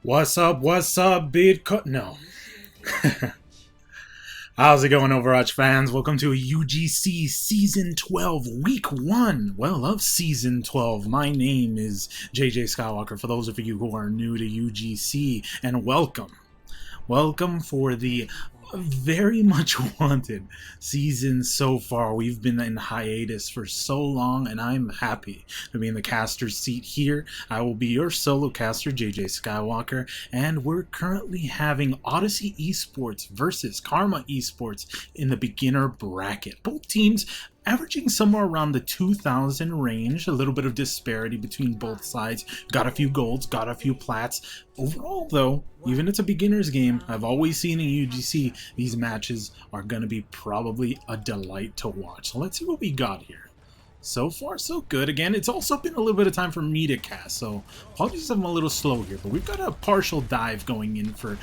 What's up, Bitcoin? No. How's it going, Overwatch fans? Welcome to UGC Season 12, Week 1, of Season 12. My name is JJskywalker, for those of you who are new to UGC, and welcome. Welcome for the very much wanted season so far. We've been in hiatus for so long, and I'm happy to be in the caster's seat here. I will be your solo caster, JJskywalker, and we're currently having Odyssey Esports versus Karma Esports in the beginner bracket. Both teams averaging somewhere around the 2,000 range, a little bit of disparity between both sides. Got a few golds, got a few plats. Overall, though, even it's a beginner's game, I've always seen in UGC, these matches are going to be probably a delight to watch. So let's see what we got here. So far, so good. Again, it's also been a little bit of time for me to cast, so apologies if I'm a little slow here, but we've got a partial dive going in for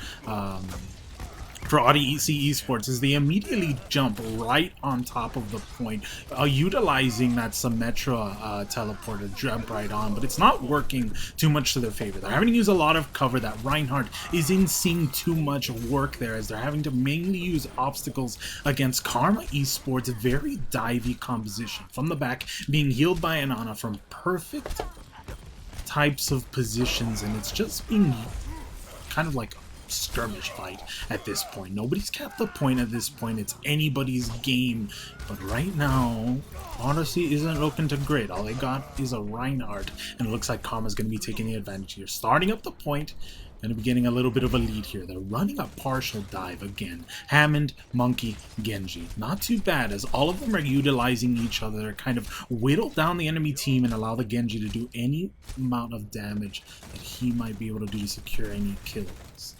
Odyssey Esports as they immediately jump right on top of the point, utilizing that Symmetra teleporter, jump right on, but it's not working too much to their favor. They're having to use a lot of cover. That Reinhardt isn't seeing too much work there, as they're having to mainly use obstacles against Karma Esports' very divey composition. From the back, being healed by Anana from perfect types of positions, and it's just being kind of like skirmish fight at this point. Nobody's kept the point at this point. It's anybody's game. But right now, Odyssey isn't looking too great. All they got is a Reinhardt, and it looks like Karma's going to be taking the advantage here. Starting up the point, going to be getting a little bit of a lead here. They're running a partial dive again. Hammond, Monkey, Genji. Not too bad, as all of them are utilizing each other. They're kind of whittle down the enemy team and allow the Genji to do any amount of damage that he might be able to do to secure any kills.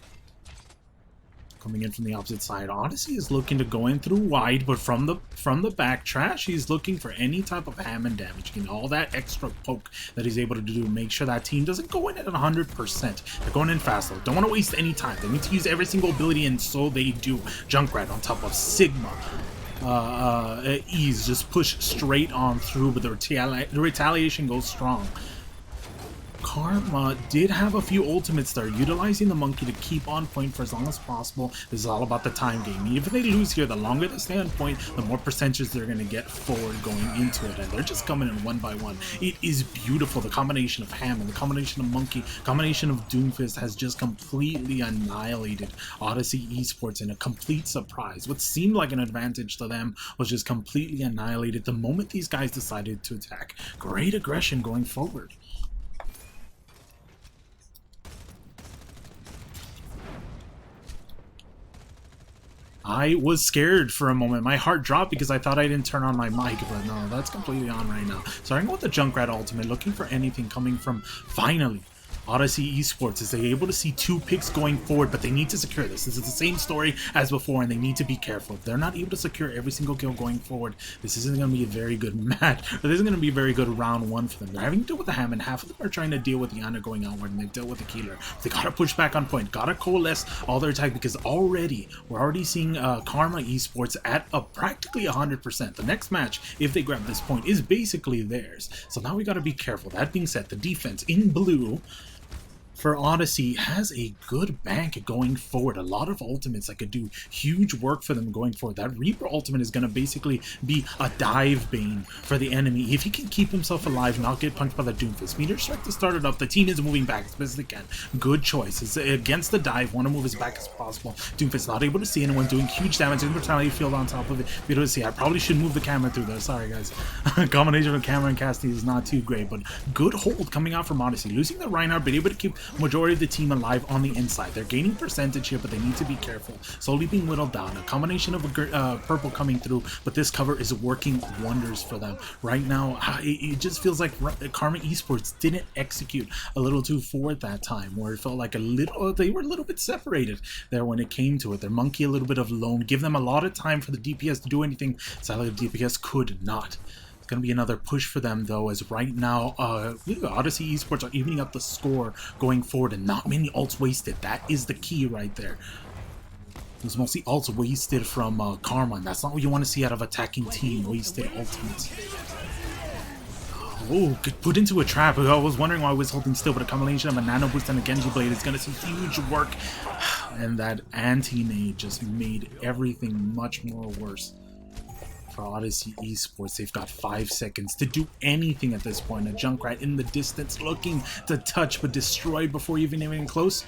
Coming in from the opposite side, Odyssey is looking to go in through wide, but from the back trash, he's looking for any type of Hammond damage. You know, all that extra poke that he's able to do, make sure that team doesn't go in at 100%. They're going in fast though. Don't want to waste any time. They need to use every single ability, and so they do. Junkrat on top of Sigma. Ease just push straight on through, but the retaliation goes strong. Karma did have a few ultimates there, utilizing the Monkey to keep on point for as long as possible. This is all about the time game. Even if they lose here, the longer they stay on point, the more percentages they're going to get forward going into it, and they're just coming in one by one. It is beautiful. The combination of Hammond, the combination of Monkey, combination of Doomfist has just completely annihilated Odyssey Esports in a complete surprise. What seemed like an advantage to them was just completely annihilated the moment these guys decided to attack. Great aggression going forward. I was scared for a moment. My heart dropped because I thought I didn't turn on my mic, but no, that's completely on right now. So I'm going with the Junkrat ultimate, looking for anything coming from, finally, Odyssey Esports. Is they able to see two picks going forward, but they need to secure this. This is the same story as before, and they need to be careful. If they're not able to secure every single kill going forward, this isn't going to be a very good match, or this isn't going to be a very good round one for them. They're having to deal with the Hammond. Half of them are trying to deal with the Ana going outward, and they've dealt with the Keeler. They got to push back on point, got to coalesce all their attack, because we're already seeing Karma Esports at practically 100%. The next match, if they grab this point, is basically theirs. So now we got to be careful. That being said, the defense in blue for Odyssey has a good bank going forward. A lot of ultimates that could do huge work for them going forward. That Reaper ultimate is going to basically be a dive bane for the enemy. If he can keep himself alive, not get punched by the Doomfist. Meteor Strike to start it up. The team is moving back as best as they can. Good choice. It's against the dive. Want to move as back as possible. Doomfist not able to see anyone, doing huge damage. Immortality field on top of it. Be able to see. I probably should move the camera through there. Sorry, guys. Combination of camera and casting is not too great, but good hold coming out from Odyssey. Losing the Reinhardt, but able to keep majority of the team alive on the inside. They're gaining percentage here, but they need to be careful. Slowly being whittled down. A combination of purple coming through, but this cover is working wonders for them. Right now, it just feels like Karma Esports didn't execute a little too forward that time, where it felt like they were a little bit separated there when it came to it. Their Monkey a little bit of lone, give them a lot of time for the DPS to do anything. Sadly, the DPS could not. It's going to be another push for them, though, as right now, Odyssey Esports are evening up the score going forward, and not many ults wasted. That is the key right there. There's mostly ults wasted from Karma, and that's not what you want to see out of attacking team, wasted ultimates. Oh, put into a trap. I was wondering why I was holding still, but a combination of a nano boost and a Genji blade is going to see huge work. And that anti-nade just made everything much more worse. For Odyssey Esports, they've got 5 seconds to do anything at this point. A Junkrat in the distance looking to touch but destroyed before even close.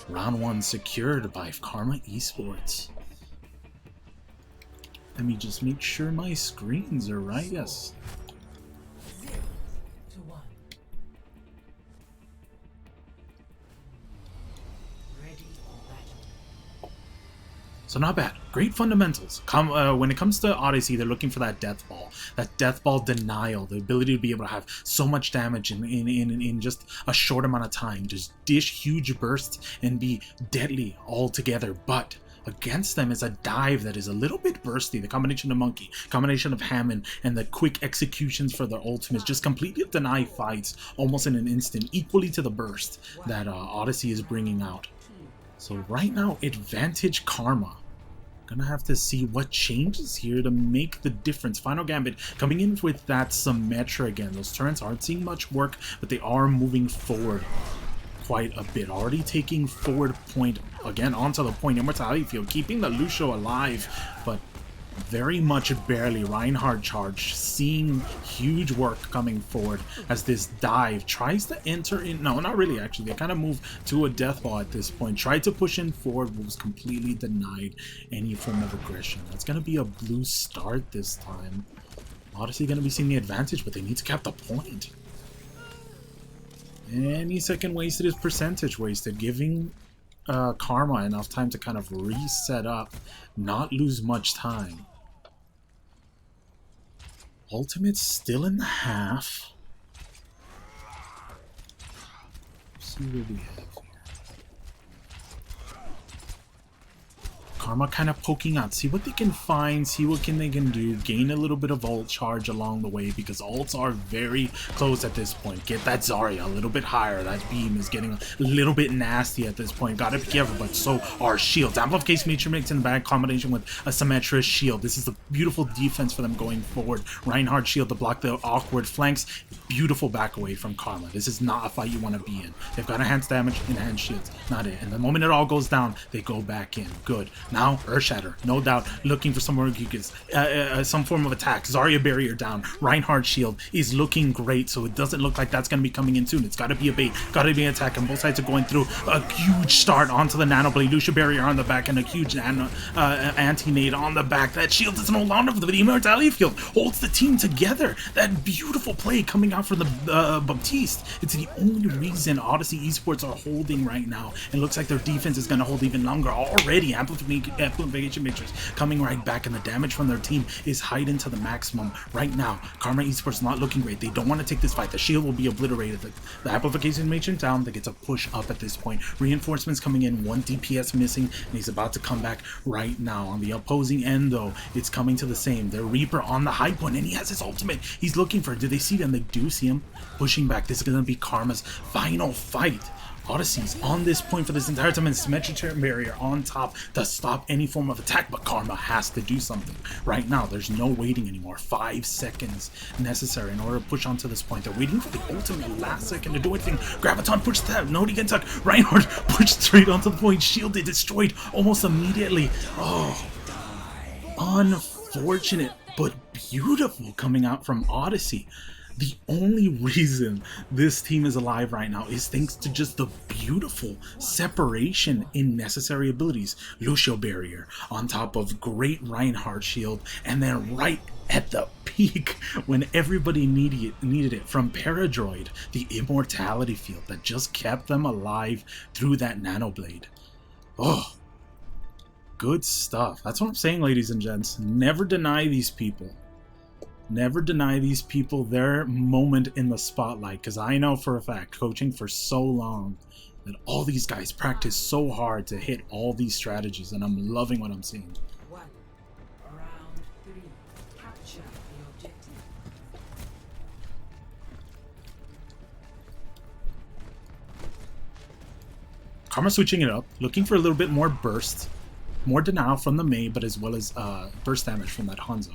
Round 1 secured by Karma Esports. Let me just make sure my screens are right. Yes. So not bad. Great fundamentals. When it comes to Odyssey, they're looking for that death ball. That death ball denial. The ability to be able to have so much damage in just a short amount of time. Just dish huge bursts and be deadly altogether. But against them is a dive that is a little bit bursty. The combination of Monkey, combination of Hammond, and the quick executions for their ultimates just completely deny fights almost in an instant, equally to the burst that Odyssey is bringing out. So right now, advantage Karma. Gonna have to see what changes here to make the difference. Final Gambit coming in with that Symmetra again. Those turrets aren't seeing much work, but they are moving forward quite a bit. Already taking forward point again onto the point immortality field, keeping the Lucio alive, but very much barely. Reinhardt charge, seeing huge work coming forward as this dive tries to enter in. No, not really actually. They kind of move to a death ball at this point. Tried to push in forward, but was completely denied any form of aggression. That's going to be a blue start this time. Odyssey going to be seeing the advantage, but they need to cap the point. Any second wasted is percentage wasted, giving Karma enough time to kind of reset up, not lose much time. Ultimate's still in the half. Let's see what we have here. Karma kind of poking out, see what they can find, see what they can do, gain a little bit of ult charge along the way, because ults are very close at this point. Get that Zarya a little bit higher. That beam is getting a little bit nasty at this point. Gotta be careful, but so are shields. Amplification Matrix in the back, combination with a Symmetra shield. This is a beautiful defense for them going forward. Reinhardt shield to block the awkward flanks. Beautiful back away from Karma. This is not a fight you want to be in. They've got enhanced damage, enhanced shields. Not it. And the moment it all goes down, they go back in. Good. Now, Earthshatter, no doubt, looking for somewhere you get some form of attack. Zarya barrier down. Reinhardt shield is looking great, so it doesn't look like that's going to be coming in soon. It's got to be a bait, got to be an attack, and both sides are going through a huge start onto the nano blade. Lucia barrier on the back and a huge anti-nade on the back. That shield is no longer for the immortality field. Holds the team together. That beautiful play coming out from the Baptiste. It's the only reason Odyssey Esports are holding right now. It looks like their defense is going to hold even longer. Already, Amplification Matrix coming right back, and the damage from their team is heightened to the maximum right now. Karma Esports not looking great. They don't want to take this fight. The shield will be obliterated. The Amplification Matrix down. They get to push up at this point. Reinforcements coming in. 1 DPS missing, and he's about to come back right now. On the opposing end, though, it's coming to the same. The Reaper on the high point, and he has his ultimate. He's looking for it. Do they see them? They do see him pushing back. This is going to be Karma's final fight. Odyssey's on this point for this entire time, and Symmetra barrier on top to stop any form of attack, but Karma has to do something. Right now, there's no waiting anymore. 5 seconds necessary in order to push onto this point. They're waiting for the ultimate last second to do anything. Graviton pushed that. Nobody can tuck. Reinhardt pushed straight onto the point. Shielded, destroyed almost immediately. Oh, unfortunate, but beautiful coming out from Odyssey. The only reason this team is alive right now is thanks to just the beautiful separation in necessary abilities. Lucio barrier on top of great Reinhardt shield, and then right at the peak when everybody needed it from Paradroid, the immortality field that just kept them alive through that nano blade. Oh, good stuff. That's what I'm saying, ladies and gents. Never deny these people. Never deny these people their moment in the spotlight, because I know for a fact, coaching for so long, that all these guys practice so hard to hit all these strategies, and I'm loving what I'm seeing. Round 3. Capture the objective. Karma switching it up, looking for a little bit more burst, more denial from the Mei, but as well as burst damage from that Hanzo.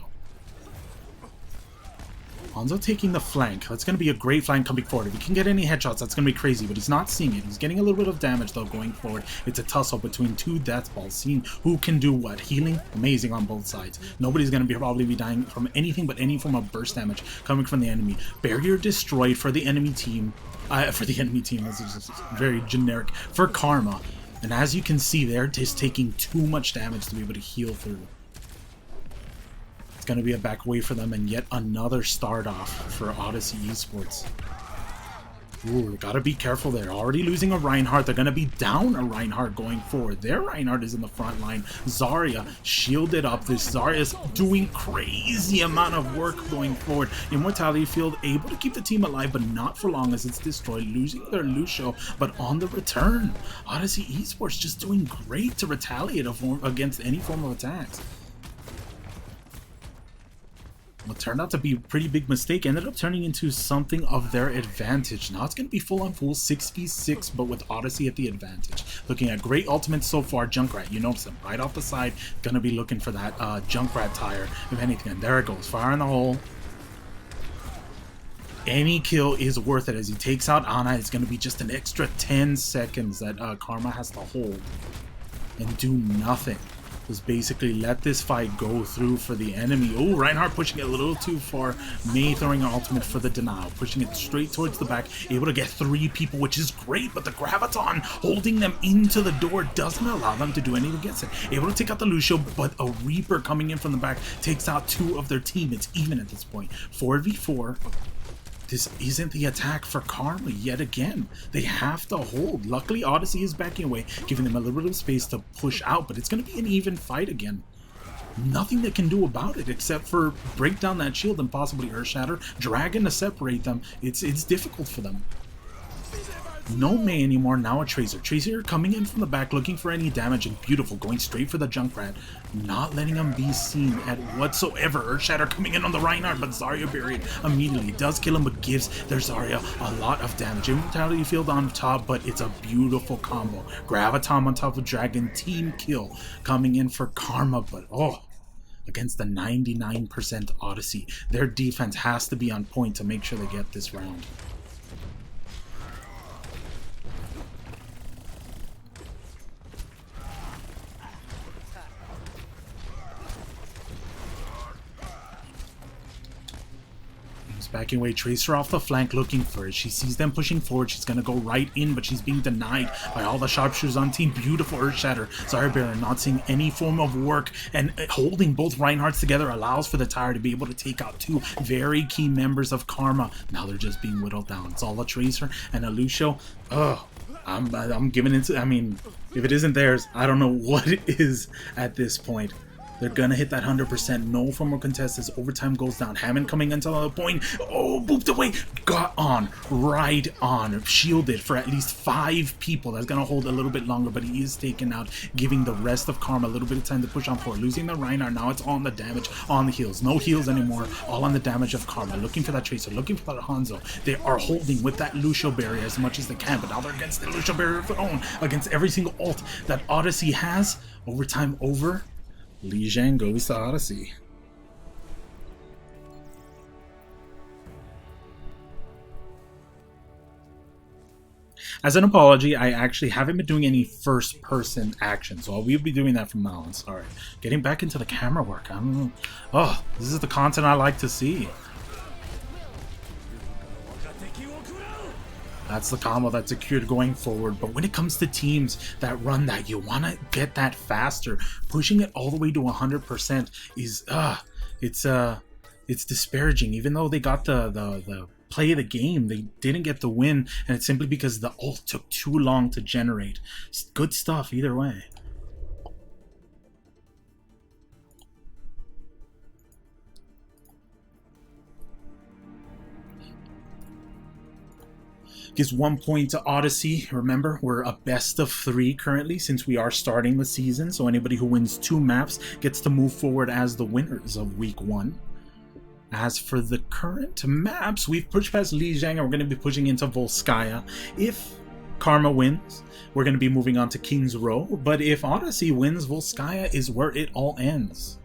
Hanzo taking the flank. That's going to be a great flank coming forward. If he can get any headshots, that's going to be crazy, but he's not seeing it. He's getting a little bit of damage, though, going forward. It's a tussle between two death balls, seeing who can do what. Healing, amazing on both sides. Nobody's going to probably be dying from anything but any form of burst damage coming from the enemy. Barrier destroyed for the enemy team. This is just very generic. For Karma. And as you can see, they're just taking too much damage to be able to heal through. It's going to be a back away for them, and yet another start off for Odyssey Esports. Ooh, gotta be careful there. Already losing a Reinhardt. They're gonna be down a Reinhardt going forward. Their Reinhardt is in the front line. Zarya shielded up. This Zarya is doing crazy amount of work going forward. Immortality Field able to keep the team alive, but not for long as it's destroyed. Losing their Lucio, but on the return. Odyssey Esports just doing great to retaliate against any form of attacks. What turned out to be a pretty big mistake ended up turning into something of their advantage. Now it's going to be full on full 6v6, but with Odyssey at the advantage. Looking at great ultimates so far. Junkrat, you notice him right off the side. Going to be looking for that Junkrat tire, if anything. And there it goes. Fire in the hole. Any kill is worth it as he takes out Ana. It's going to be just an extra 10 seconds that Karma has to hold and do nothing. Just basically let this fight go through for the enemy. Oh, Reinhardt pushing it a little too far. Mei throwing an ultimate for the denial. Pushing it straight towards the back. Able to get 3 people, which is great. But the Graviton holding them into the door doesn't allow them to do anything against it. Able to take out the Lucio, but a Reaper coming in from the back takes out 2 of their team. It's even at this point. 4v4. This isn't the attack for Karma yet again. They have to hold. Luckily, Odyssey is backing away, giving them a little bit of space to push out, but it's going to be an even fight again. Nothing they can do about it except for break down that shield and possibly Earthshatter. Dragon to separate them. It's difficult for them. No Mei anymore, now a Tracer. Tracer coming in from the back, looking for any damage, and beautiful, going straight for the Junkrat. Not letting him be seen at whatsoever. Earthshatter coming in on the Reinhardt, but Zarya buried immediately. Does kill him, but gives their Zarya a lot of damage. Immortality Field on top, but it's a beautiful combo. Graviton on top of Dragon, team kill coming in for Karma, but oh, against the 99% Odyssey. Their defense has to be on point to make sure they get this round. Backing away, Tracer off the flank looking for it. She sees them pushing forward. She's gonna go right in, but she's being denied by all the sharpshooters on team. Beautiful Earthshatter. Zarya Baron not seeing any form of work, and holding both Reinhardts together allows for the tire to be able to take out 2 very key members of Karma. Now they're just being whittled down. It's all a Tracer and a Lucio. Ugh. I'm giving it to, I mean, if it isn't theirs, I don't know what it is at this point. They're gonna hit that 100%. No form of contest as overtime goes down. Hammond coming into the point. Oh, booped away. Got on. Right on. Shielded for at least 5 people. That's gonna hold a little bit longer, but he is taken out, giving the rest of Karma a little bit of time to push on forward. Losing the Reinhardt. Now it's on the damage, on the heals. No heals anymore. All on the damage of Karma. Looking for that Tracer. Looking for that Hanzo. They are holding with that Lucio barrier as much as they can, but now they're against the Lucio barrier of their own. Against every single ult that Odyssey has. Overtime over. Li Zhang goes to Odyssey. As an apology, I actually haven't been doing any first-person action, so we'll be doing that from now on. Sorry. Getting back into the camera work. Oh, this is the content I like to see. That's the combo that's secured going forward. But when it comes to teams that run that, you want to get that faster. Pushing it all the way to 100% is, it's disparaging. Even though they got the play of the game, they didn't get the win. And it's simply because the ult took too long to generate. It's good stuff either way. Gives 1 point to Odyssey. Remember, we're a best of 3 currently since we are starting the season. So anybody who wins 2 maps gets to move forward as the winners of week 1. As for the current maps, we've pushed past Li Zhang and we're going to be pushing into Volskaya. If Karma wins, we're going to be moving on to King's Row. But if Odyssey wins, Volskaya is where it all ends.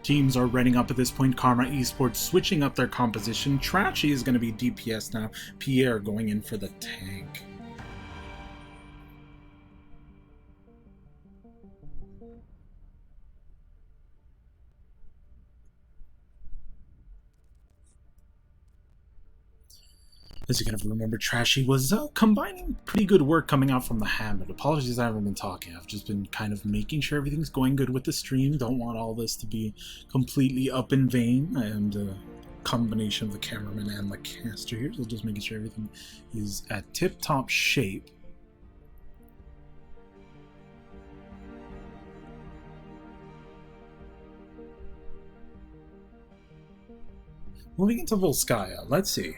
teams are readying up at this point. Karma Esports switching up their composition. Trashy is going to be DPS now. Pierre going in for the tank. As you kind of remember, Trashy was combining pretty good work coming out from the Hamlet. Apologies I haven't been talking. I've just been kind of making sure everything's going good with the stream. Don't want all this to be completely up in vain. And combination of the cameraman and the caster here. So just making sure everything is at tip-top shape. Moving into Volskaya, let's see.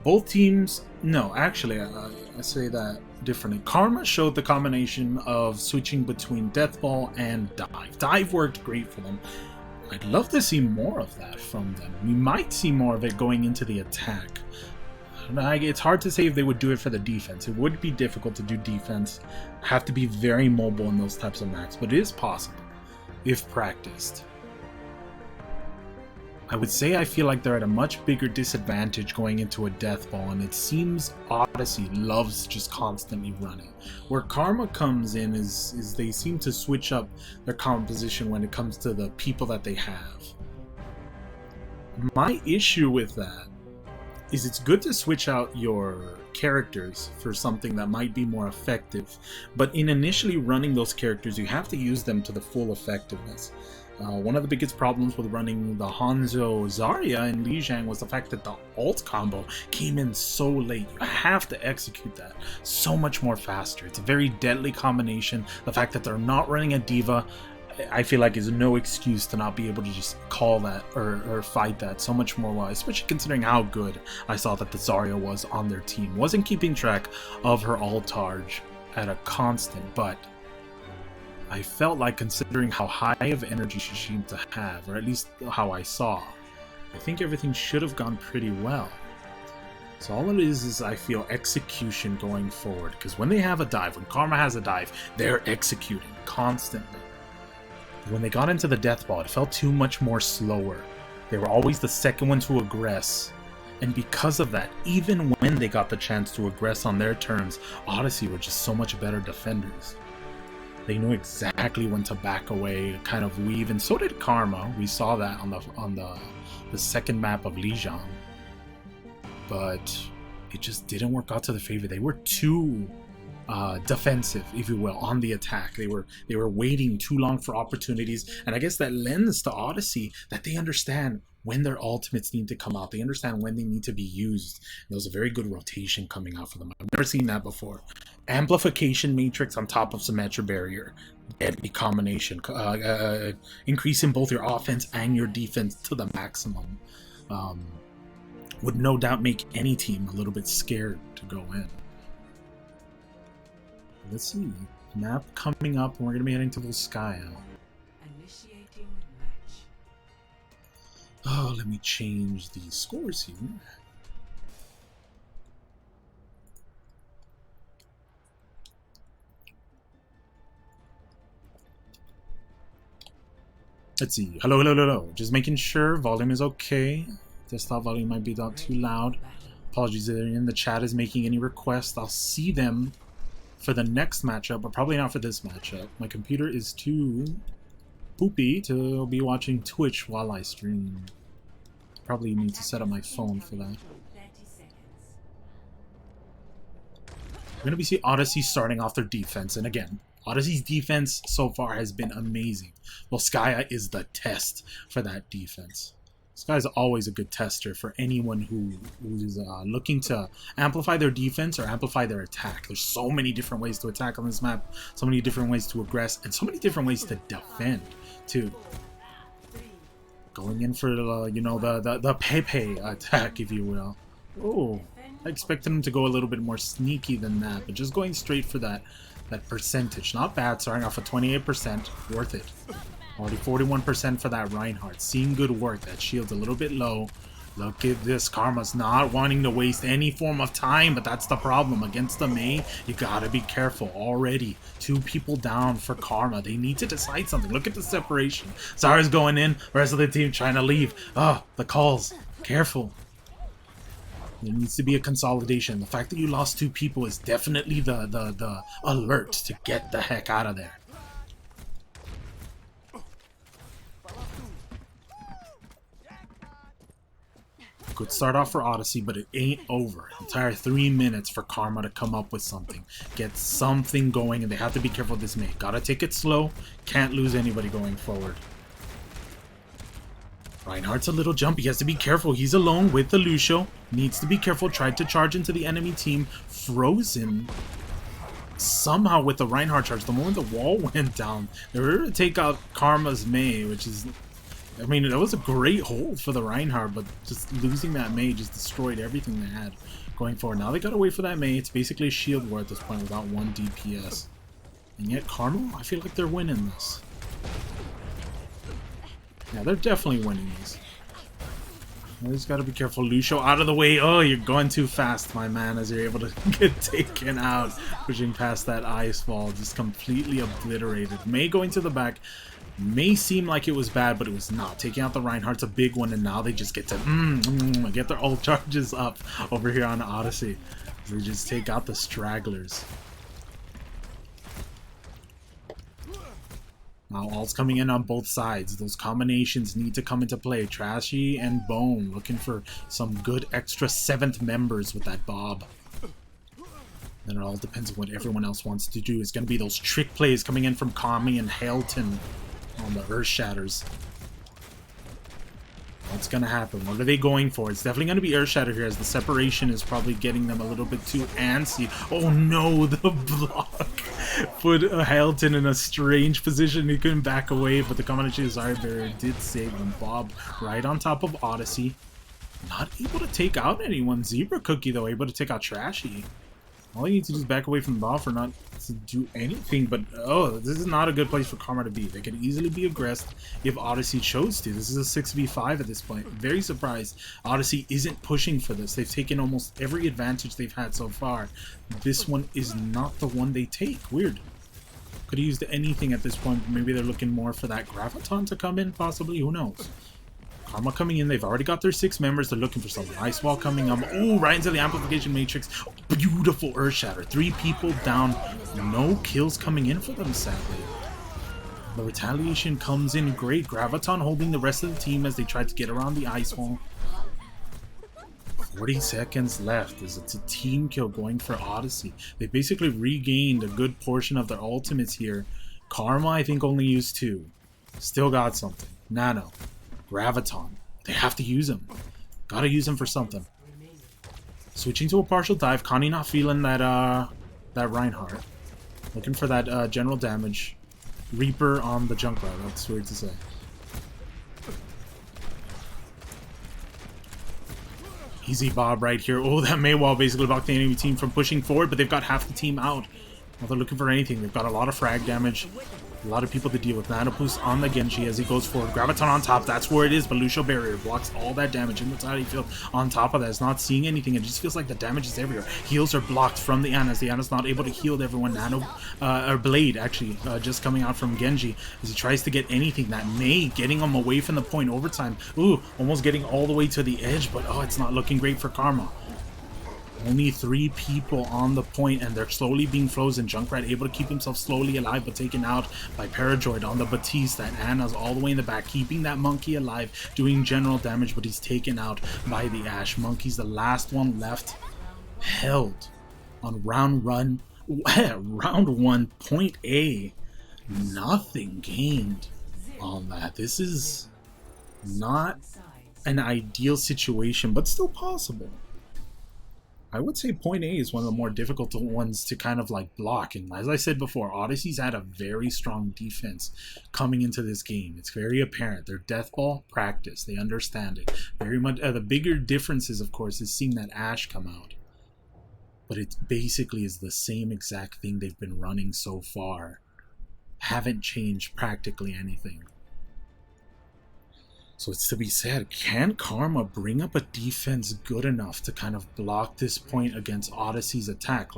Both teams, no, actually, I say that differently. Karma showed the combination of switching between Death Ball and Dive. Dive worked great for them. I'd love to see more of that from them. We might see more of it going into the attack. It's hard to say if they would do it for the defense. It would be difficult to do defense. Have to be very mobile in those types of maps, but it is possible if practiced. I would say I feel like they're at a much bigger disadvantage going into a Death Ball, and it seems Odyssey loves just constantly running. Where Karma comes in is they seem to switch up their composition when it comes to the people that they have. My issue with that is it's good to switch out your characters for something that might be more effective, but in initially running those characters, you have to use them to the full effectiveness. One of the biggest problems with running the Hanzo Zarya in Lijiang was the fact that the ult combo came in so late. You have to execute that so much more faster. It's a very deadly combination. The fact that they're not running a diva, I feel like is no excuse to not be able to just call that or fight that so much more well, especially considering how good I saw that the Zarya was on their team. Wasn't keeping track of her ult-arge at a constant, but I felt like, considering how high of energy she seemed to have, or at least how I saw, I think everything should have gone pretty well. So all it is I feel execution going forward, because when they have a dive, when Karma has a dive, they're executing constantly. When they got into the Death Ball, it felt too much more slower. They were always the second one to aggress. And because of that, even when they got the chance to aggress on their terms, Odyssey were just so much better defenders. They knew exactly when to back away, kind of weave, and so did Karma. We saw that on the second map of Lijiang. But it just didn't work out to the favor. They were too defensive, if you will, on the attack. They were waiting too long for opportunities, and I guess that lends to Odyssey that they understand when their ultimates need to come out. They understand when they need to be used. And there was a very good rotation coming out for them. I've never seen that before. Amplification matrix on top of Symmetra barrier. Deadly combination. Increasing both your offense and your defense to the maximum. Would no doubt make any team a little bit scared to go in. Let's see. Map coming up, and we're going to be heading to Volskaya. Initiating match. Oh, let me change the scores here. Let's see. Hello, hello, hello. Just making sure volume is okay. Desktop volume might be not too loud. Apologies if anyone in the chat is making any requests. I'll see them for the next matchup, but probably not for this matchup. My computer is too poopy to be watching Twitch while I stream. Probably need to set up my phone for that. We're going to see Odyssey starting off their defense, and again, Odyssey's defense so far has been amazing. Well, Skya is the test for that defense. Skya is always a good tester for anyone who's looking to amplify their defense or amplify their attack. There's so many different ways to attack on this map, so many different ways to aggress, and so many different ways to defend too. Going in for the Pepe attack, if you will. Oh, I expected him to go a little bit more sneaky than that, but just going straight for that percentage. Not bad, starting off at 28%, worth it. Already 41% for that Reinhardt. Seeing good work. That shield's a little bit low. Look at this. Karma's not wanting to waste any form of time, but that's the problem. Against the Mei, you gotta be careful. Already, 2 people down for Karma. They need to decide something. Look at the separation. Zara's going in, rest of the team trying to leave. Oh, the calls. Careful. There needs to be a consolidation. The fact that you lost 2 people is definitely the alert to get the heck out of there. Good start off for Odyssey, but it ain't over. Entire 3 minutes for Karma to come up with something. Get something going, and they have to be careful with this Mei. Gotta take it slow. Can't lose anybody going forward. Reinhardt's a little jumpy. He has to be careful. He's alone with the Lucio. Needs to be careful. Tried to charge into the enemy team. Frozen. Somehow with the Reinhardt charge, the moment the wall went down, they were able to take out Karma's Mei, which is... I mean, that was a great hold for the Reinhardt, but just losing that Mei just destroyed everything they had going forward. Now they gotta wait for that Mei. It's basically a shield war at this point without 1 DPS. And yet Karma, I feel like they're winning this. Yeah, they're definitely winning this. You just gotta be careful. Lucio out of the way. Oh, you're going too fast, my man, as you're able to get taken out. Pushing past that ice wall, just completely obliterated. Mei going to the back. May seem like it was bad, but it was not. Taking out the Reinhardt's a big one, and now they just get to get their ult charges up over here on Odyssey. They just take out the stragglers. Now ult's coming in on both sides. Those combinations need to come into play. Trashy and Bone looking for some good extra 7th members with that Bob. Then it all depends on what everyone else wants to do. It's going to be those trick plays coming in from Kami and Halton on the Earth Shatters. What's gonna happen? What are they going for? It's definitely gonna be Earth Shatter here, as the separation is probably getting them a little bit too antsy. Oh no, the block put Halton in a strange position. He couldn't back away, but the combination of Zara Barrier did save him. Bob right on top of Odyssey. Not able to take out anyone. Zebra Cookie, though, able to take out Trashy. All you need to do is back away from the ball for not to do anything, but oh, this is not a good place for Karma to be. They could easily be aggressed if Odyssey chose to. This is a 6v5 at this point. Very surprised Odyssey isn't pushing for this. They've taken almost every advantage they've had so far. This one is not the one they take. Weird. Could have used anything at this point. Maybe they're looking more for that Graviton to come in, possibly. Who knows? Karma coming in. They've already got their 6 members. They're looking for something. Ice Wall coming up. Oh, right into the Amplification Matrix. Oh, beautiful Earth Shatter. 3 people down. No kills coming in for them, sadly. The retaliation comes in great. Graviton holding the rest of the team as they try to get around the Ice Wall. 40 seconds left as it's a team kill going for Odyssey. They basically regained a good portion of their ultimates here. Karma, I think, only used 2. Still got something. Nano. Graviton. They have to use him. Gotta use him for something. Switching to a partial dive. Connie not feeling that that Reinhardt. Looking for that general damage. Reaper on the Junkrat. That's weird to say. Easy Bob right here. Oh, that Maywall basically blocked the enemy team from pushing forward, but they've got half the team out. Well, they're looking for anything. They've got a lot of frag damage. A lot of people to deal with. Nanopus on the Genji as he goes forward. Graviton on top. That's where it is. But Lucio Barrier blocks all that damage in the tiny field. On top of that, it's not seeing anything. It just feels like the damage is everywhere. Heals are blocked from the Ana, as the Ana's not able to heal everyone. Or Blade, actually, just coming out from Genji as he tries to get anything. That Mei getting him away from the point overtime. Ooh, almost getting all the way to the edge. But oh, it's not looking great for Karma. Only 3 people on the point, and they're slowly being frozen. Junkrat able to keep himself slowly alive, but taken out by Paradroid on the Batiste. That Ana's all the way in the back, keeping that Monkey alive, doing general damage, but he's taken out by the Ashe. Monkey's the last one left. Held on round 1, point A. Nothing gained on that. This is not an ideal situation, but still possible. I would say point A is one of the more difficult ones to kind of like block. And as I said before, Odyssey's had a very strong defense coming into this game. It's very apparent. They're death ball practice. They understand it very much. The bigger differences, of course, is seeing that Ashe come out. But it basically is the same exact thing they've been running so far. Haven't changed practically anything. So it's to be said, can Karma bring up a defense good enough to kind of block this point against Odyssey's attack?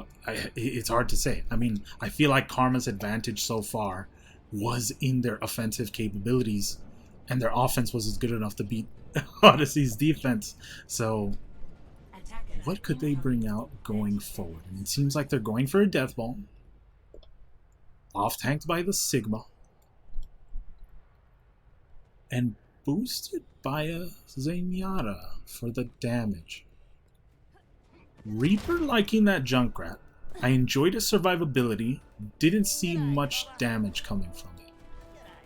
It's hard to say. I mean, I feel like Karma's advantage so far was in their offensive capabilities, and their offense was good enough to beat Odyssey's defense. So what could they bring out going forward? And it seems like they're going for a death ball. Off-tanked by the Sigma. And boosted by a Zenyatta for the damage. Reaper liking that Junkrat. I enjoyed his survivability. Didn't see much damage coming from it.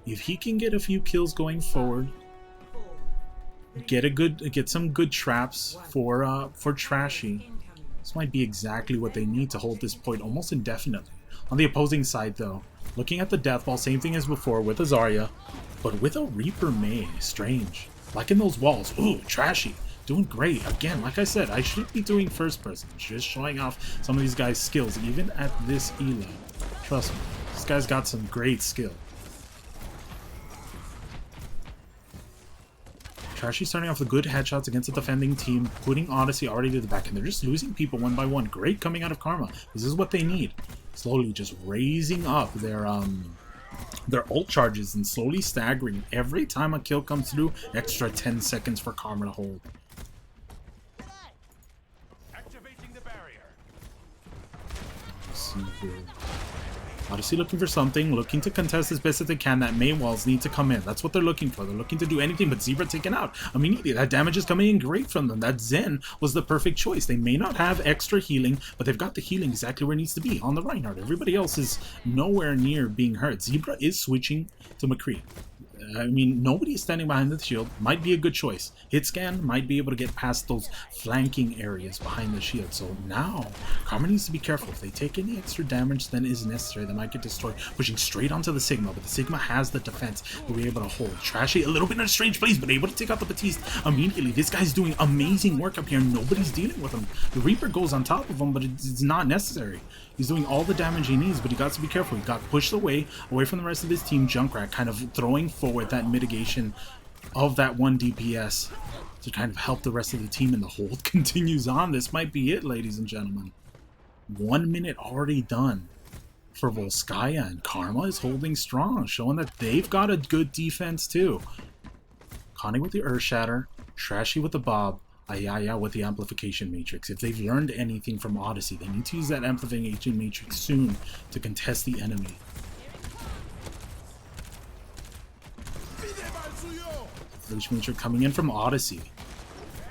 If he can get a few kills going forward, get some good traps for Trashy, this might be exactly what they need to hold this point almost indefinitely. On the opposing side, though, looking at the death ball, same thing as before with a Zarya, but with a Reaper Mei. Strange. Like in those walls. Ooh, Trashy. Doing great. Again, like I said, I should be doing first person. Just showing off some of these guys' skills, even at this elo. Trust me, this guy's got some great skill. Trashy starting off with good headshots against the defending team, putting Odyssey already to the back, and they're just losing people one by one. Great coming out of Karma. This is what they need. Slowly just raising up their ult charges and slowly staggering. Every time a kill comes through, extra 10 seconds for Karma to hold. Activating the barrier. Let's see here. Odyssey looking for something, looking to contest as best as they can. That Mei walls need to come in. That's what they're looking for. They're looking to do anything but Zebra taken out immediately. That damage is coming in great from them. That Zen was the perfect choice. They may not have extra healing, but they've got the healing exactly where it needs to be on the Reinhardt. Everybody else is nowhere near being hurt. Zebra is switching to McCree. I mean, nobody is standing behind the shield. Might be a good choice. Hit scan might be able to get past those flanking areas behind the shield. So now, Karma needs to be careful. If they take any extra damage than is necessary, they might get destroyed. Pushing straight onto the Sigma, but the Sigma has the defense to be able to hold. Trashy, a little bit in a strange place, but able to take out the Batiste immediately. This guy's doing amazing work up here. Nobody's dealing with him. The Reaper goes on top of him, but it's not necessary. He's doing all the damage he needs, but he got to be careful. He got pushed away from the rest of his team. Junkrat kind of throwing forward that mitigation of that 1 DPS to kind of help the rest of the team, and the hold continues on. This might be it, ladies and gentlemen. 1 minute already done for Volskaya, and Karma is holding strong, showing that they've got a good defense too. Connie with the Earth Shatter, Trashy with the Bob, Ayaya with the Amplification Matrix. If they've learned anything from Odyssey, they need to use that Amplification Matrix soon to contest the enemy. Leash Matrix coming in from Odyssey.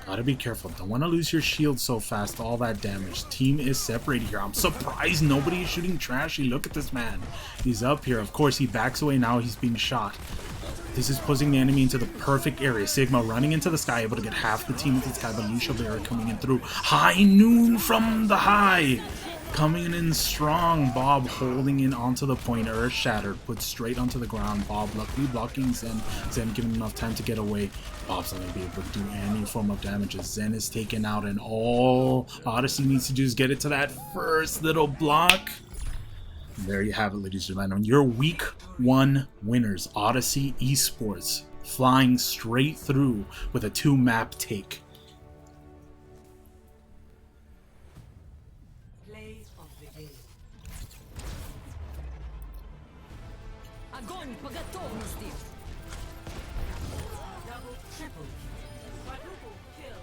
Gotta be careful. Don't want to lose your shield so fast. All that damage. Team is separated here. I'm surprised nobody is shooting Trashy. Look at this man. He's up here. Of course, he backs away. Now he's being shot. This is pushing the enemy into the perfect area. Sigma running into the sky, able to get half the team into the sky, but Lucio Berry coming in through. High noon from the high. Coming in strong. Bob holding in onto the point. Earth Shattered. Put straight onto the ground. Bob luckily blocking Zen. Zen giving enough time to get away. Bob's not going to be able to do any form of damage as Zen is taken out, and all Odyssey needs to do is get it to that first little block. There you have it, ladies and gentlemen. Your week 1 winners, Odyssey Esports, flying straight through with a 2-map take. Play of the day. Огонь по готовности! Double, triple, quadruple kill.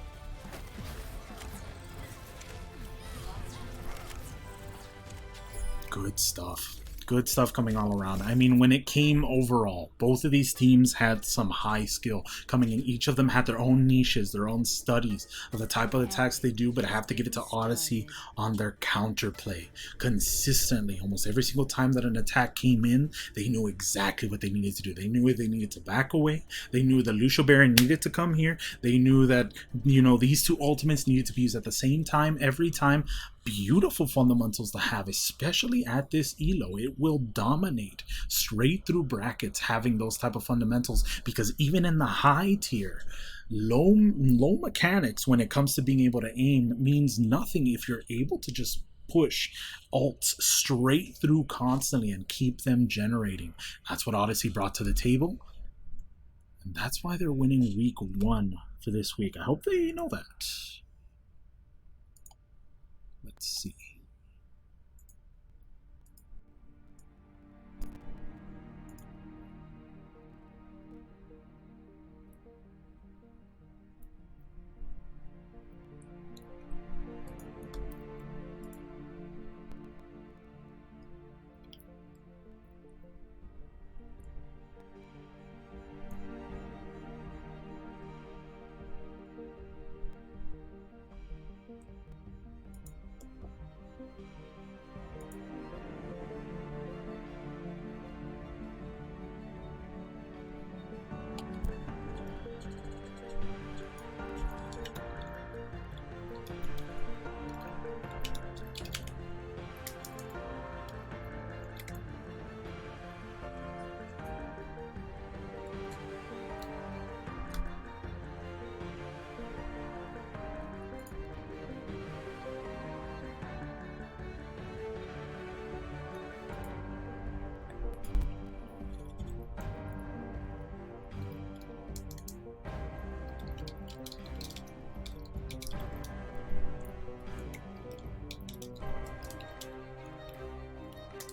Good stuff. Good stuff coming all around. I mean, when it came overall, both of these teams had some high skill coming in. Each of them had their own niches, their own studies of the type of attacks they do, but I have to give it to Odyssey on their counterplay. Consistently, almost every single time that an attack came in, they knew exactly what they needed to do. They knew they needed to back away. They knew that Lucio Baron needed to come here. They knew that, you know, these two ultimates needed to be used at the same time, every time. Beautiful fundamentals to have, especially at this elo. It will dominate straight through brackets having those type of fundamentals, because even in the high tier, low mechanics when it comes to being able to aim means nothing if you're able to just push ults straight through constantly and keep them generating. That's what Odyssey brought to the table. And that's why they're winning week 1 for this week. I hope they know that. Let's see.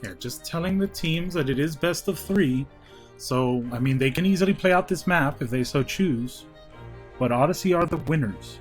Yeah, just telling the teams that it is best of 3. So, I mean, they can easily play out this map if they so choose. But Odyssey are the winners.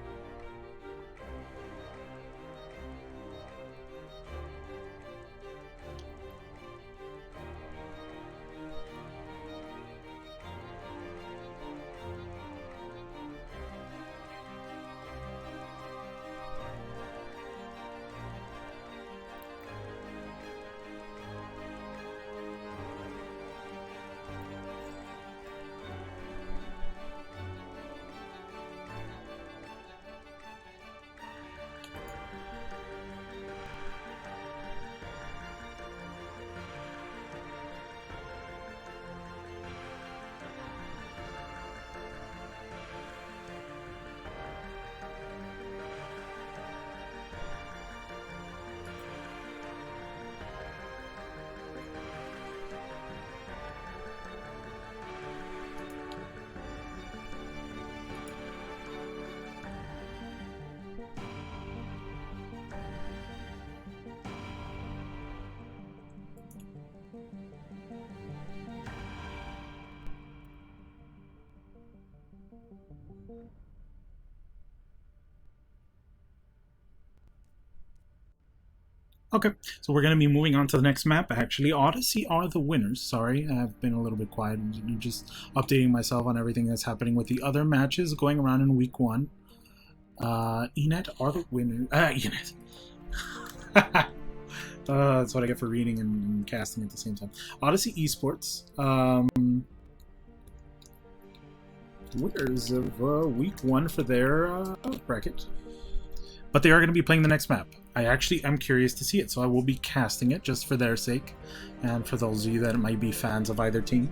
Okay, so we're going to be moving on to the next map. Actually, Odyssey are the winners. Sorry, I've been a little bit quiet. I'm just updating myself on everything that's happening with the other matches going around in week 1. Enet are the winners. Enet. That's what I get for reading and casting at the same time. Odyssey Esports. Winners of week 1 for their bracket. But they are going to be playing the next map. I actually am curious to see it, so I will be casting it just for their sake, and for those of you that might be fans of either team.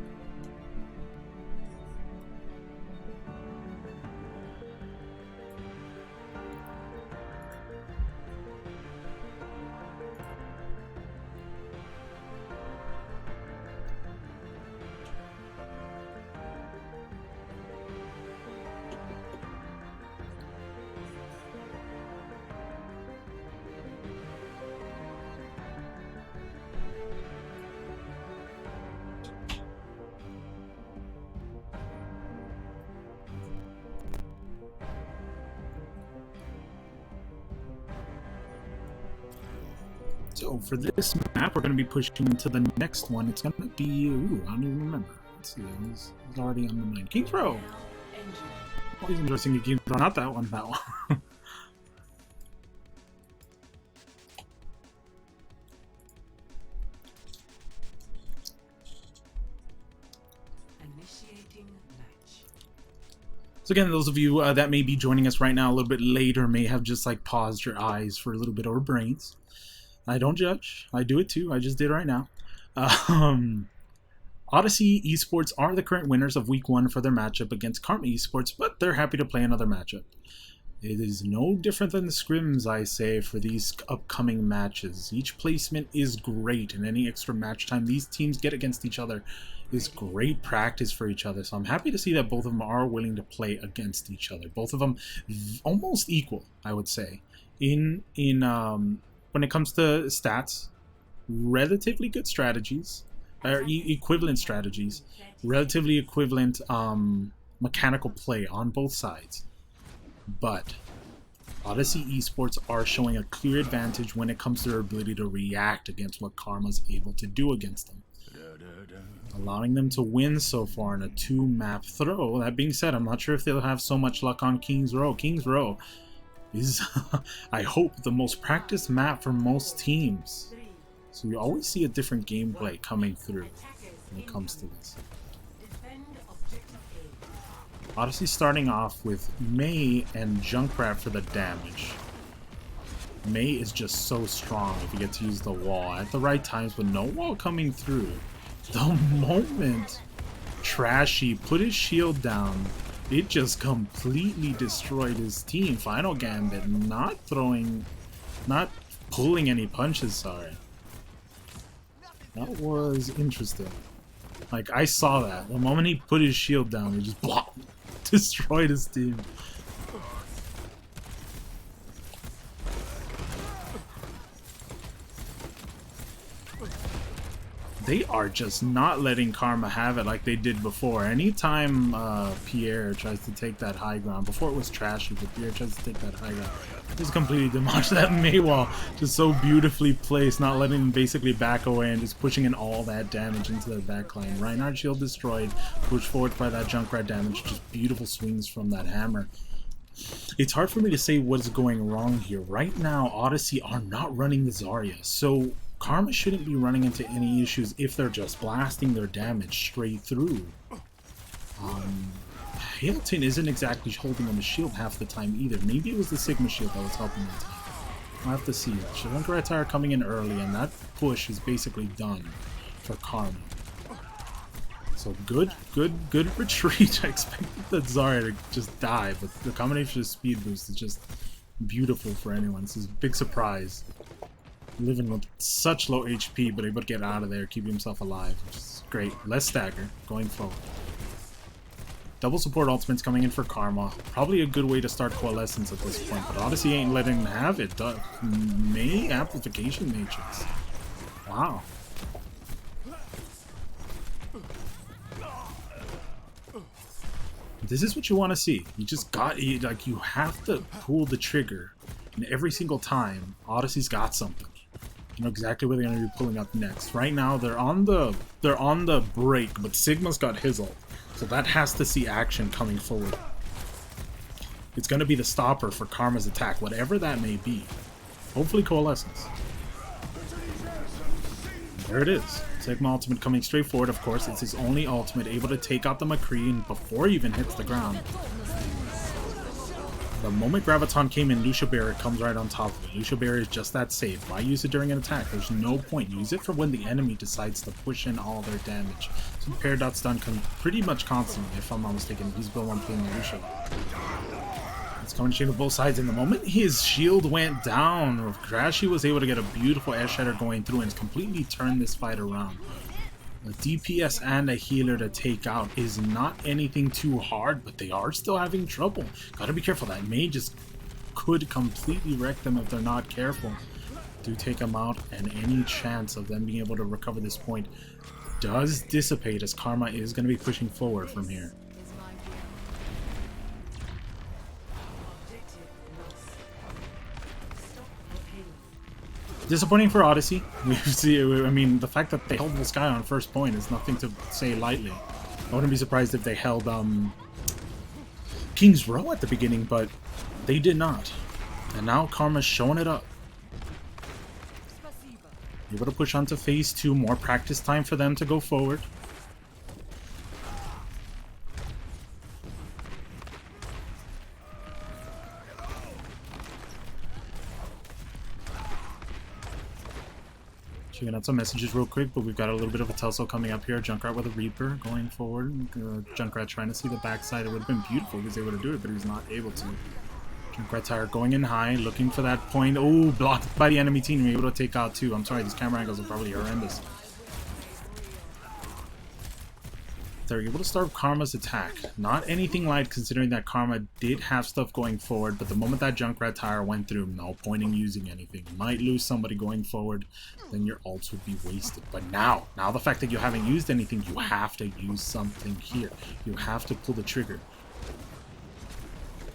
So for this map, we're going to be pushing to the next one. It's going to be... Ooh, I don't even remember. Let's see. It's already on the mind. King's Row! Always interesting to King's Row. Not that one, that one. Initiating match. So again, those of you that may be joining us right now a little bit later may have just like paused your eyes for a little bit or brains. I don't judge. I do it too. I just did right now. Odyssey Esports are the current winners of week 1 for their matchup against Karma Esports, but they're happy to play another matchup. It is no different than the scrims, I say, for these upcoming matches. Each placement is great, and any extra match time these teams get against each other is great practice for each other. So I'm happy to see that both of them are willing to play against each other. Both of them almost equal, I would say. When it comes to stats, relatively good strategies, or equivalent strategies, relatively equivalent mechanical play on both sides. But Odyssey Esports are showing a clear advantage when it comes to their ability to react against what Karma's able to do against them, allowing them to win so far in a 2-map throw. That being said, I'm not sure if they'll have so much luck on King's Row. King's Row is, I hope, the most practiced map for most teams. So you always see a different gameplay coming through when it comes to this. Odyssey starting off with Mei and Junkrat for the damage. Mei is just so strong if you get to use the wall at the right times, but no wall coming through. The moment Trashy put his shield down, it just completely destroyed his team. Final Gambit not pulling any punches, sorry. That was interesting. Like, I saw that. The moment he put his shield down, it just destroyed his team. They are just not letting Karma have it like they did before. Anytime Pierre tries to take that high ground, before it was Trashy, but Pierre tries to take that high ground, just completely demolished that Mei wall. Just so beautifully placed, not letting him basically back away and just pushing in all that damage into their backline. Reinhardt shield destroyed, pushed forward by that Junkrat damage, just beautiful swings from that hammer. It's hard for me to say what's going wrong here. Right now, Odyssey are not running the Zarya, so Karma shouldn't be running into any issues if they're just blasting their damage straight through. Hilton isn't exactly holding on the shield half the time either. Maybe it was the Sigma shield that was helping the team. I'll have to see. Junkrat are coming in early, and that push is basically done for Karma. So good retreat. I expected that Zarya to just die, but the combination of speed boost is just beautiful for anyone. This is a big surprise. Living with such low HP, but able to get out of there, keeping himself alive, which is great. Less stagger going forward. Double support ultimates coming in for Karma. Probably a good way to start Coalescence at this point, but Odyssey ain't letting him have it. Mei Amplification Matrix. Wow. This is what you want to see. You just got, like, you have to pull the trigger, and every single time, Odyssey's got something. You know exactly where they're going to be pulling up next. Right now, they're on the break, but Sigma's got his ult, so that has to see action coming forward. It's going to be the stopper for Karma's attack, whatever that may be. Hopefully Coalescence. There it is. Sigma ultimate coming straight forward, of course. It's his only ultimate, able to take out the McCree before he even hits the ground. The moment Graviton came in, Lucia Barrier comes right on top of it. Lucia Barrier is just that safe. Why use it during an attack? There's no point. Use it for when the enemy decides to push in all their damage. So Peridot's done pretty much constantly, if I'm not mistaken. He's been one playing Lucia. It's coming straight to both sides. In the moment his shield went down, Crashy was able to get a beautiful Air Shatter going through and completely turn this fight around. A DPS and a healer to take out is not anything too hard, but they are still having trouble. Gotta be careful. That Mei just could completely wreck them if they're not careful. Do take them out, and any chance of them being able to recover this point does dissipate as Karma is going to be pushing forward from here. Disappointing for Odyssey. I mean, the fact that they held the sky on first point is nothing to say lightly. I wouldn't be surprised if they held King's Row at the beginning, but they did not. And now Karma's showing it up. Able to push on to phase 2, more practice time for them to go forward. Checking out some messages real quick, but we've got a little bit of a Telso coming up here. Junkrat with a Reaper going forward. Junkrat trying to see the backside. It would have been beautiful if he was able to do it, but he's not able to. Junkrat Tire going in high, looking for that point. Oh, blocked by the enemy team. Able to take out two. I'm sorry, these camera angles are probably horrendous. They're able to start Karma's attack. Not anything light, considering that Karma did have stuff going forward, but the moment that Junkrat Tire went through, no point in using anything. You might lose somebody going forward, then your ults would be wasted. But now the fact that you haven't used anything, you have to use something here. You have to pull the trigger.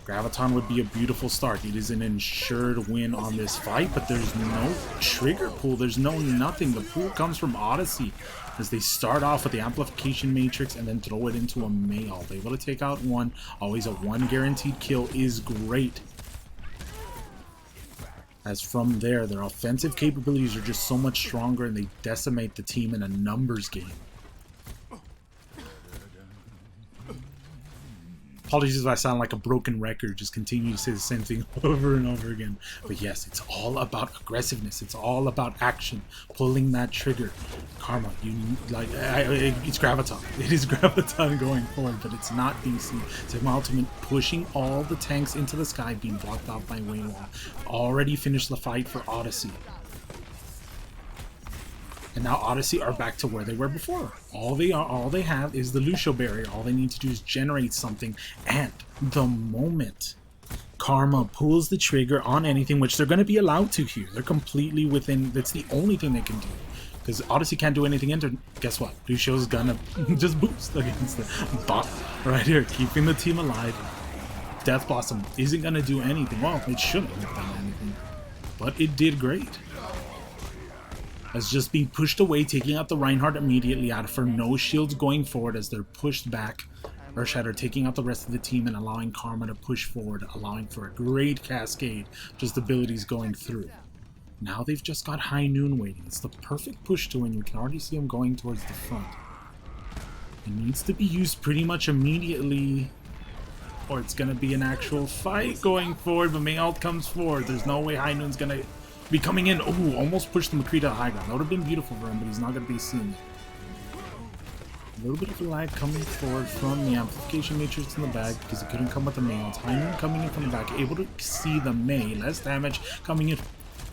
Graviton would be a beautiful start. It is an ensured win on this fight, but there's no trigger pull. There's no nothing. The pull comes from Odyssey as they start off with the amplification matrix and then throw it into a Mayall. They're able to take out one. Always a one guaranteed kill is great. As from there, their offensive capabilities are just so much stronger and they decimate the team in a numbers game. Apologies if I sound like a broken record, just continue to say the same thing over and over again. But yes, it's all about aggressiveness. It's all about action, pulling that trigger. Karma, you like it's Graviton. It is Graviton going forward, but it's not DC. Sigma Ultimate pushing all the tanks into the sky, being blocked off by Waywall. Already finished the fight for Odyssey. And now Odyssey are back to where they were before. All they have is the Lucio barrier. All they need to do is generate something. And the moment Karma pulls the trigger on anything, which they're going to be allowed to here, they're completely within. That's the only thing they can do. Because Odyssey can't do anything into. Guess what? Lucio's gonna just boost against the bot right here, keeping the team alive. Death Blossom isn't gonna do anything. Well, it shouldn't have done anything, but it did great. As just being pushed away, taking out the Reinhardt immediately out for no shields going forward as they're pushed back. Earthshatter taking out the rest of the team and allowing Karma to push forward, allowing for a great cascade, just abilities going through. Now they've just got High Noon waiting. It's the perfect push to win. You can already see him going towards the front. It needs to be used pretty much immediately, or it's going to be an actual fight going forward, but Mayall comes forward. There's no way High Noon's going to be coming in. Oh, almost pushed the McCree to the high ground. That would have been beautiful for him, but he's not going to be seen. A little bit of a lag coming forward from the amplification matrix in the back because he couldn't come with the Mayall. High Noon coming in from the back, able to see the May. Less damage coming in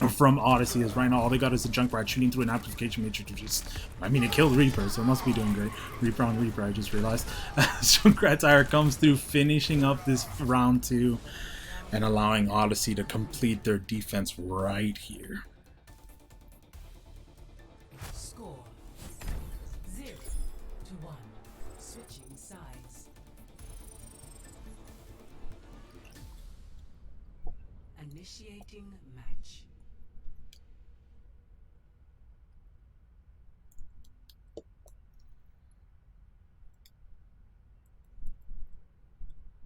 from Odyssey, as right now all they got is a Junkrat shooting through an amplification matrix, which is, I mean, it killed Reaper, so it must be doing great. Reaper on Reaper, I just realized. Junkrat Tire comes through, finishing up this round 2. And allowing Odyssey to complete their defense right here. Score 0-1. Switching sides. Initiating match.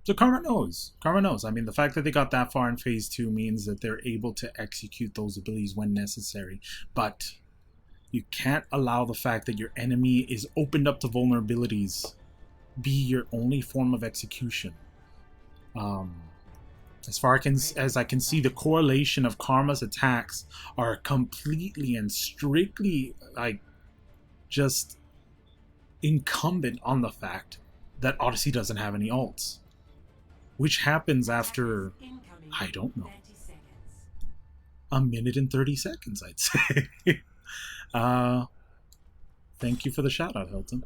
So Karma knows. Karma knows. I mean, the fact that they got that far in phase 2 means that they're able to execute those abilities when necessary. But you can't allow the fact that your enemy is opened up to vulnerabilities be your only form of execution. As far as I can see, the correlation of Karma's attacks are completely and strictly like just incumbent on the fact that Odyssey doesn't have any ults. Which happens after, I don't know, 1 minute and 30 seconds, I'd say. Thank you for the shout out, Hilton.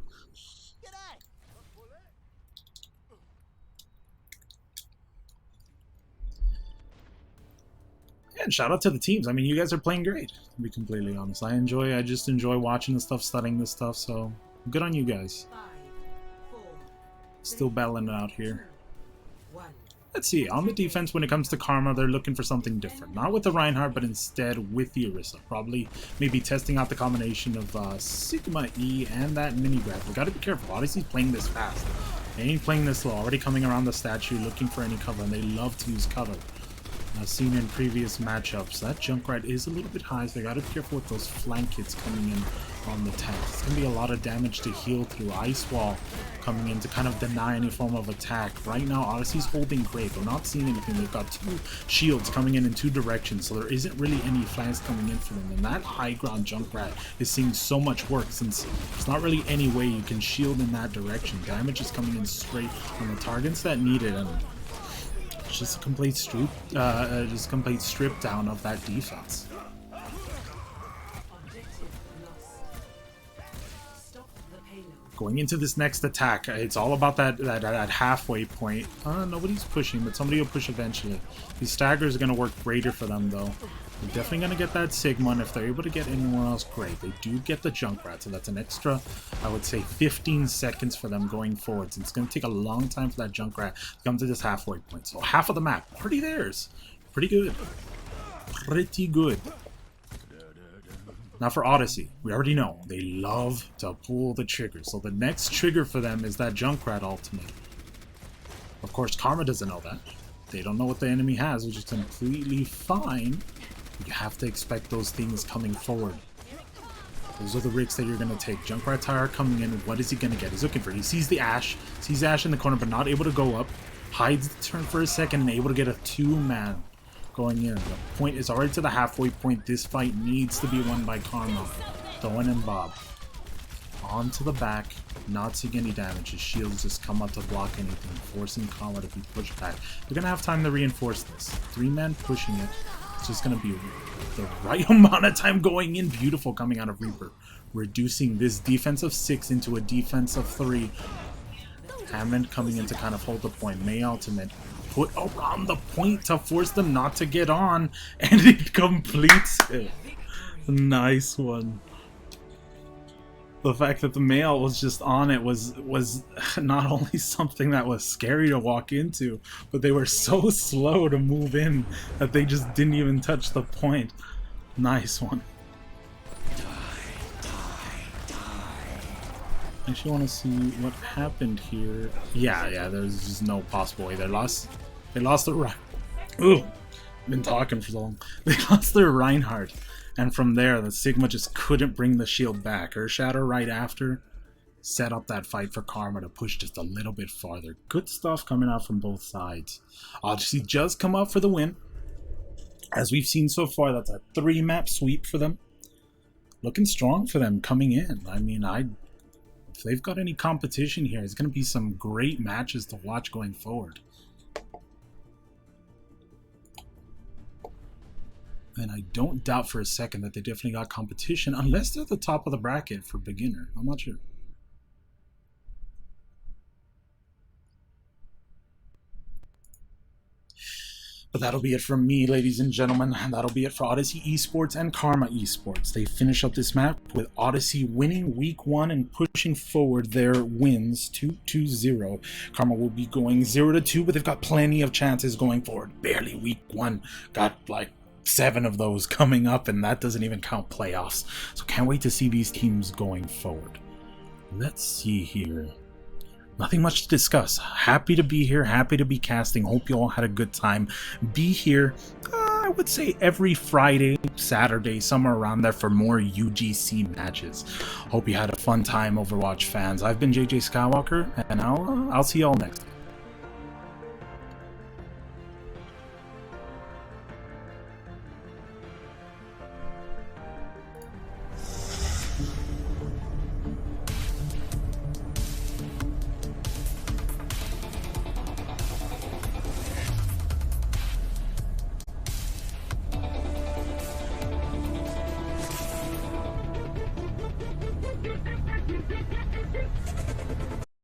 And shout out to the teams. I mean, you guys are playing great, to be completely honest. I just enjoy watching the stuff, studying this stuff, so good on you guys. 5, 4, Still battling it out here. 1. Let's see, on the defense when it comes to Karma, they're looking for something different. Not with the Reinhardt, but instead with the Orisa. Probably maybe testing out the combination of Sigma E and that mini grab. We gotta be careful. Odyssey's playing this fast. They ain't playing this slow. Already coming around the statue looking for any cover, and they love to use cover. Seen in previous matchups. That Junkrat is a little bit high, so they gotta be careful with those flank hits coming in on the tank. It's gonna be a lot of damage to heal through. Ice Wall coming in to kind of deny any form of attack. Right now, Odyssey's holding great. They're not seeing anything. They've got 2 shields coming in 2 directions, so there isn't really any flanks coming in for them. And that high ground Junkrat is seeing so much work since there's not really any way you can shield in that direction. Damage is coming in straight on the targets that need it, and It's just a complete strip down of that defense. Objective lost. Stop the payload. Going into this next attack, it's all about that halfway point. Nobody's pushing, but somebody will push eventually. These staggers are going to work greater for them, though. They're definitely going to get that Sigma, and if they're able to get anyone else, great. They do get the Junkrat, so that's an extra, I would say, 15 seconds for them going forward. It's going to take a long time for that Junkrat to come to this halfway point. So half of the map, already theirs. Pretty good. Pretty good. Now for Odyssey, we already know they love to pull the trigger. So the next trigger for them is that Junkrat ultimate. Of course, Karma doesn't know that. They don't know what the enemy has, which is completely fine. You have to expect those things coming forward. Those are the risks that you're going to take. Junkrat Tire coming in. What is he going to get? He's looking for it. He sees the Ashe. Sees Ashe in the corner, but not able to go up. Hides the turn for a second and able to get a 2-man going in. The point is already to the halfway point. This fight needs to be won by Karma. Throwing in Bob. Onto the back. Not seeing any damage. His shields just come up to block anything. Forcing Karma to be pushed back. They're going to have time to reinforce this. 3-man pushing it. It's just going to be the right amount of time going in. Beautiful coming out of Reaper. Reducing this defense of 6 into a defense of 3. Hammond coming in to kind of hold the point. May ultimate. Put around the point to force them not to get on. And it completes it. Nice one. The fact that the male was just on it was not only something that was scary to walk into, but they were so slow to move in that they just didn't even touch the point. Nice one. I actually want to see what happened here. Yeah, there's just no possible way. They lost the Reinhardt. Ooh, been talking for so long. They lost their Reinhardt. And from there, the Sigma just couldn't bring the shield back. Her Shadow right after set up that fight for Karma to push just a little bit farther. Good stuff coming out from both sides. Odyssey just come up for the win. As we've seen so far, that's a 3-map sweep for them. Looking strong for them coming in. I mean, if they've got any competition here, it's going to be some great matches to watch going forward. And I don't doubt for a second that they definitely got competition, unless they're at the top of the bracket for beginner. I'm not sure. But that'll be it from me, ladies and gentlemen. That'll be it for Odyssey Esports and Karma Esports. They finish up this map with Odyssey winning week 1 and pushing forward their wins to 2-0. Karma will be going 0-2, but they've got plenty of chances going forward. Barely week 1. Got like 7 of those coming up, and that doesn't even count playoffs. So can't wait to see these teams going forward. Let's see here. Nothing much to discuss. Happy to be here. Happy to be casting. Hope you all had a good time. Be here, I would say every Friday, Saturday, somewhere around there for more UGC matches. Hope you had a fun time, Overwatch fans. I've been JJskywalker, and I'll see y'all next time.